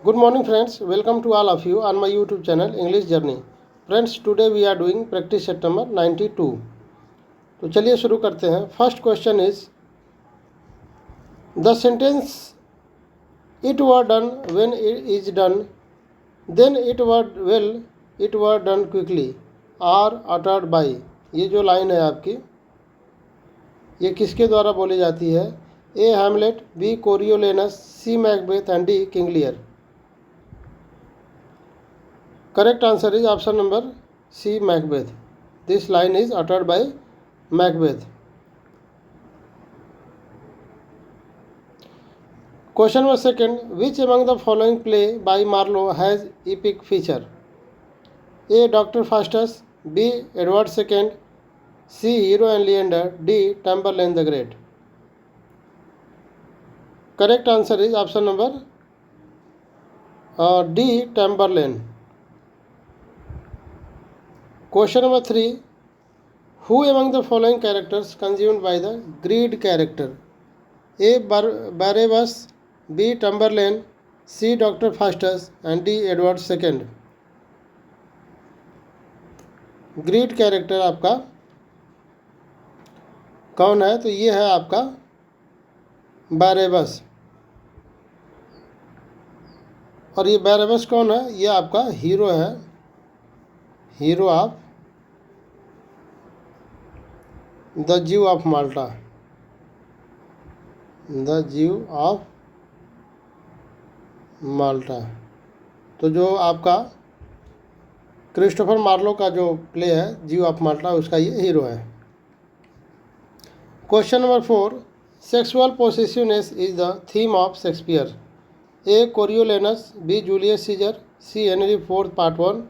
Good morning friends, welcome to all of you on my YouTube channel English Journey. Friends, today we are doing practice set number 92. तो चलिए शुरू करते हैं. First question is the sentence it were done when it is done then it were well it were done quickly are uttered by. ये जो line है आपकी, ये किसके द्वारा बोली जाती है? A Hamlet, B Coriolanus, C Macbeth and D King Lear. Correct answer is option number C, Macbeth. This line is uttered by Macbeth. Question number second. Which among the following play by Marlowe has epic feature? A. Dr. Faustus, B. Edward II, C. Hero and Leander, D. Tamburlaine the Great. Correct answer is option number D. Tamburlaine. Question number 3. Who among the following characters consumed by the greed character? A. Barabbas, B. Tamburlaine, C. Dr. Faustus and D. Edward II. Greed character आपका कौन है? तो ये है आपका बैरेबस. और ये बैरेबस कौन है? ये आपका हीरो है, हीरो ऑफ द ज्यू ऑफ माल्टा, द ज्यू ऑफ माल्टा. तो जो आपका क्रिस्टोफर मार्लो का जो प्ले है ज्यू ऑफ माल्टा, उसका ये हीरो है. Question number 4. Sexual possessiveness is the theme of Shakespeare. A. Coriolanus, B. Julius Caesar, C. Henry IV part 1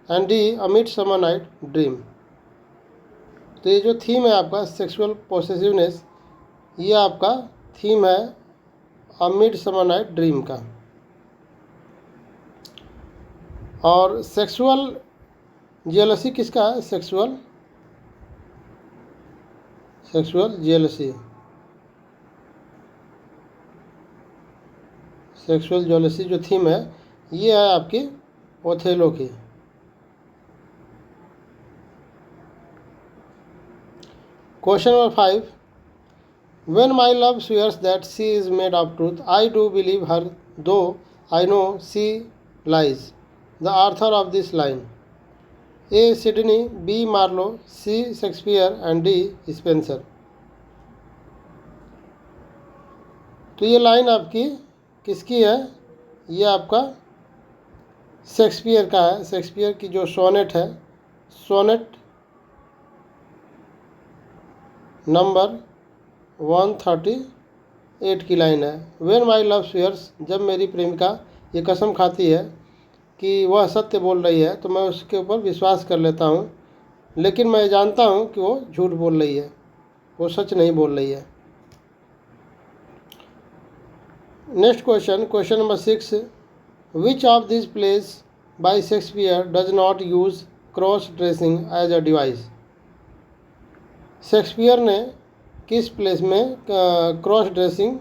and D. A midsummer night dream. तो ये जो थीम है आपका सेक्सुअल पोसेसिवनेस, ये आपका थीम है अ मिडसमर नाइट ड्रीम का. और सेक्सुअल जेलसी किसका है? सेक्सुअल जेलसी, सेक्सुअल जेलसी जो थीम है, ये है आपकी ओथेलो की. Question number 5. When my love swears that she is made of truth, I do believe her, though I know she lies. The author of this line. A. Sidney, B. Marlowe, C. Shakespeare and D. Spenser. तो ये line आपकी किसकी है? ये आपका Shakespeare का है. Shakespeare की जो सोनेट है, सोनेट नंबर 138 की लाइन है. वेन माई लव स्वेयर्स, जब मेरी प्रेमिका ये कसम खाती है कि वह सत्य बोल रही है, तो मैं उसके ऊपर विश्वास कर लेता हूँ, लेकिन मैं जानता हूँ कि वो झूठ बोल रही है, वो सच नहीं बोल रही है. Next question, question number 6. Which of this plays by Shakespeare does not use cross dressing as a device. Shakespeare ने किस प्लेस में क्रॉस ड्रेसिंग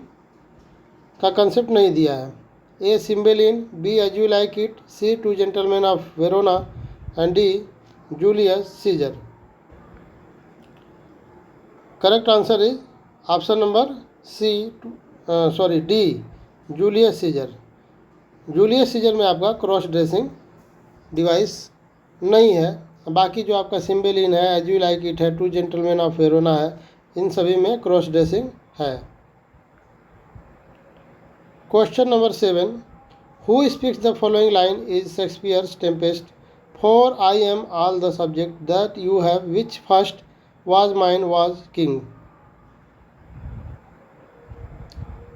का कंसेप्ट नहीं दिया है? A. Cymbeline, B. As you like it, C. Two gentleman of Verona and D. Julius Caesar. Correct answer is option number D. Julius Caesar. Julius Caesar में आपका cross dressing device नहीं है. बाकी जो आपका सिम्बेलिन है, एज यू लाइक इट है, two gentleman of Verona है, इन सभी में क्रॉस ड्रेसिंग है. Question number 7. Who speaks the following line is Shakespeare's Tempest. For I am all the subject that you have which first was mine was king.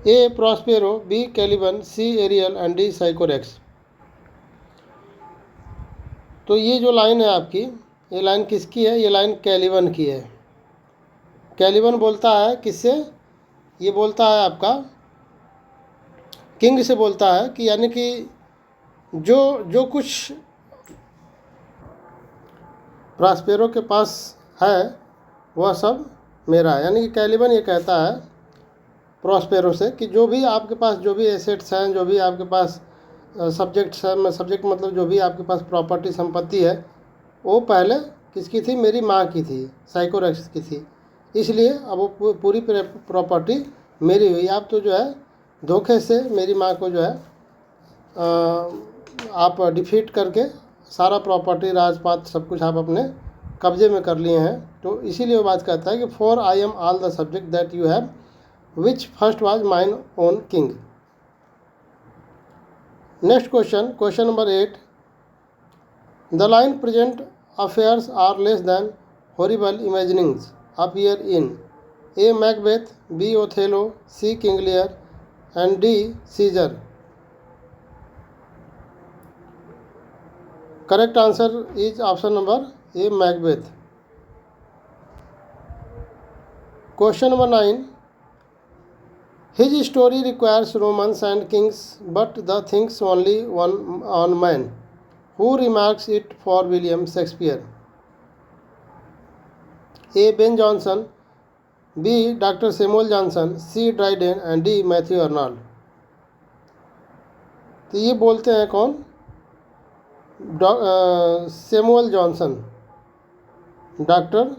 A. Prospero, B. Caliban, C. Ariel and D. Sycorax. तो ये जो line है आपकी, ये line किसकी है? ये line Caliban की है. कैलिबन बोलता है किससे? ये बोलता है आपका किंग से बोलता है कि यानी कि जो कुछ प्रॉस्पेरो के पास है वह सब मेरा है. यानी कि कैलिबन ये कहता है प्रॉस्पेरो से कि जो भी आपके पास जो भी एसेट्स हैं, जो भी आपके पास सब्जेक्ट मतलब जो भी आपके पास प्रॉपर्टी संपत्ति है वो पहले किसकी थी, मेरी माँ की थी, साइकोरेक्स की थी, इसलिए अब वो पूरी प्रॉपर्टी मेरी हुई। आप तो जो है धोखे से मेरी माँ को जो है आप डिफीट करके सारा प्रॉपर्टी राजपाट सब कुछ आप अपने कब्जे में कर लिए हैं। तो इसीलिए वो बात कहता है कि for I am all the subject that you have which first was mine own king. Next question number 8, the line present affairs are less than horrible imaginings appear in A. Macbeth, B. Othello, C. King Lear, and D. Caesar. Correct answer is option number A. Macbeth. Question number 9. His story requires Romans and kings, but the thinks only one on man. Who remarks it for William Shakespeare? A. Ben Jonson, B. Dr. Samuel Johnson, C. Dryden, and D. Matthew Arnold. तो ये बोलते हैं कौन, Samuel Johnson, doctor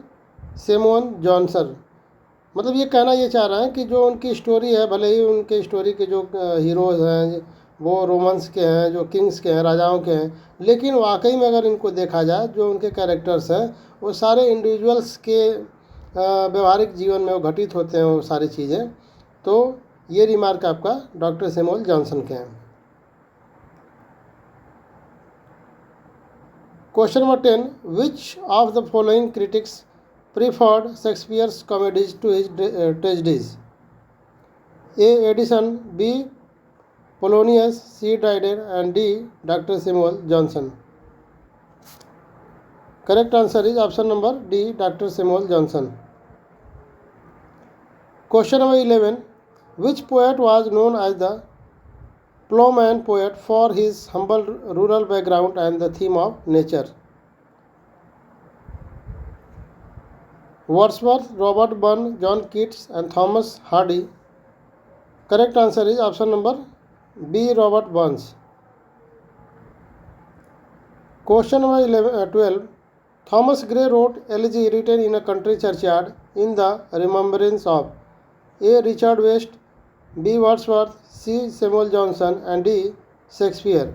Samuel Johnson. मतलब ये कहना ये चाह रहा है कि जो उनकी स्टोरी है, भले ही उनके स्टोरी के जो हीरोज़ हैं वो रोमन्स के हैं, जो किंग्स के हैं, राजाओं के हैं, लेकिन वाकई में अगर इनको देखा जाए जो उनके कैरेक्टर्स हैं वो सारे इंडिविजुअल्स के व्यवहारिक जीवन में वो घटित होते हैं वो सारी चीज़ें। तो ये रिमार्क आपका डॉक्टर सैमुअल जॉनसन के हैं। Question number 10, which of the following critics preferred Shakespeare's comedies to his tragedies? A. Addison, B. Polonius, C. Dryden, and D. Doctor Samuel Johnson. Correct answer is option number D, doctor Samuel Johnson. Question number 11, which poet was known as the plowman poet for his humble rural background and the theme of nature? Wordsworth, Robert Burns, John Keats, and Thomas Hardy. Correct answer is option number B, Robert Burns. Question number 12, Thomas Gray wrote elegy written in a country churchyard in the remembrance of A. Richard West, B. Wordsworth, C. Samuel Johnson, and D. Shakespeare.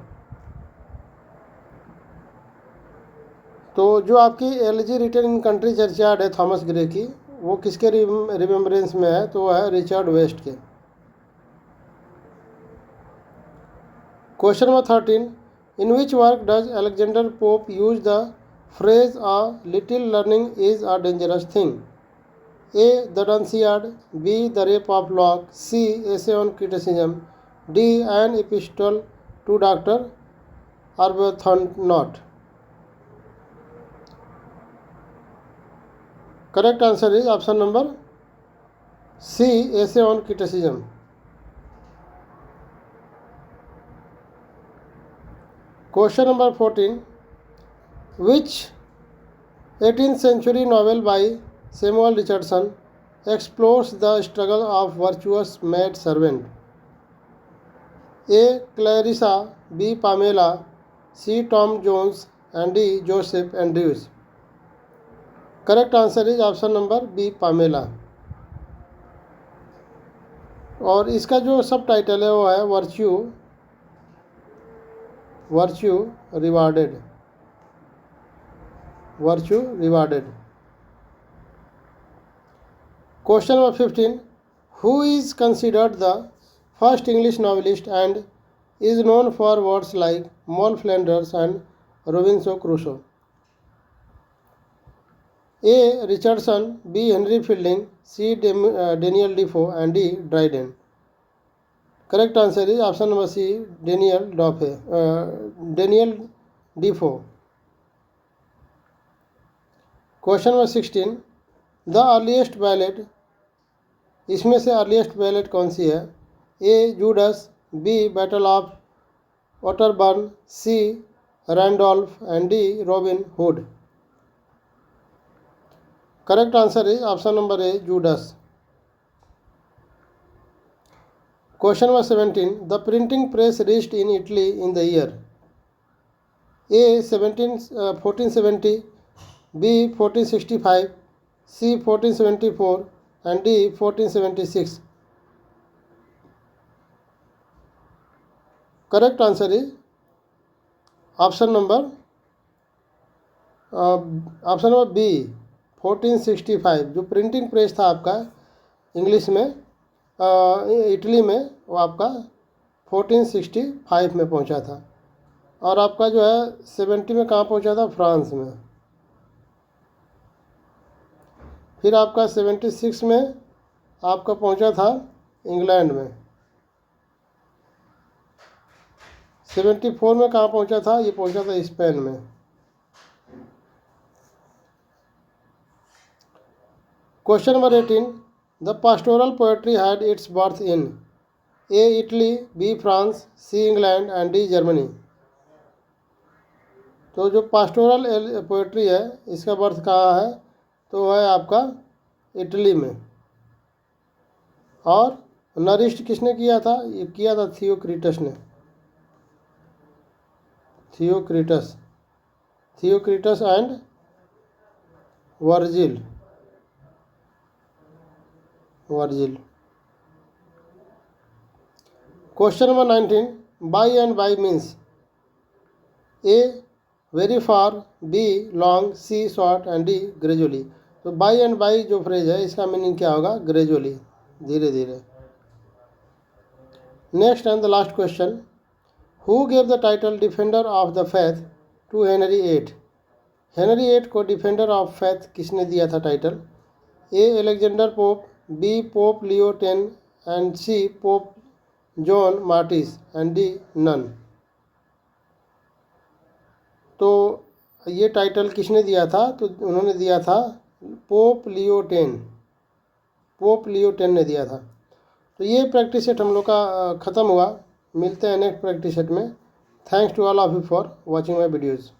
तो जो आपकी elegy written in country churchyard है Thomas Gray की, वो किसके remembrance में है? तो वो है रिचर्ड वेस्ट के। Question number 13, in which work does Alexander Pope use the phrase a little learning is a dangerous thing? A. The Dunciad, B. The Rape of Locke, C. Essay on Criticism, D. An Epistle to Dr. Arbuthnot. Correct answer is option number C. Essay on Criticism. Question number 14, which 18th century novel by Samuel Richardson explores the struggle of virtuous maid servant? A. Clarissa, B. Pamela, C. Tom Jones, and D. Joseph Andrews. Correct answer is option number B, Pamela. और इसका जो सब title है वो है virtue rewarded. Question number 15, who is considered the first English novelist and is known for words like Moll Flanders and Robinson Crusoe? A. Richardson, B. Henry Fielding, C. Daniel Defoe, and D. Dryden. Correct answer is option number C, Daniel Defoe. Question number 16, the earliest ballad, इसमें से earliest ballot कौन सी है? A. Judas, B. Battle of Otterburn, C. Randolph, and D. Robin Hood. Correct answer is option number A, Judas. Question number 17, the printing press reached in Italy in the year A 1470, B 1465, C 1474 and D 1476. Correct answer is option number B 1465। जो printing press था आपका English में Italy में, वो आपका 1465 में पहुंचा था। और आपका जो है 70 में कहाँ पहुंचा था? फ्रांस में। फिर आपका 76 में आपका पहुंचा था इंग्लैंड में। 74 में कहाँ पहुंचा था? ये पहुंचा था स्पेन में। Question number 18, the pastoral poetry had its birth in A Italy, B France, C England and D Germany. तो जो पास्टोरल पोएट्री है इसका बर्थ कहाँ है? तो है आपका इटली में। और नरिस्ट किसने किया था? ये किया था थियोक्रिटस ने। Theocritus and Virgil. Question number 19, by and by means A very far, B long, C short and D gradually. तो बाई एंड बाई जो फ्रेज है इसका मीनिंग क्या होगा? ग्रेजुअली, धीरे धीरे। Next and the last question, who gave the title Defender of the Faith to Henry VIII? Henry VIII को Defender of Faith किसने दिया था title? A Alexander Pope, B Pope Leo X and C Pope John Martis and D nun. तो ये title किसने दिया था? तो उन्होंने दिया था पोप लियो X ने दिया था। तो ये प्रैक्टिस सेट हम लोग का ख़त्म हुआ। मिलते हैं नेक्स्ट प्रैक्टिस सेट में। Thanks to all of you for watching my videos.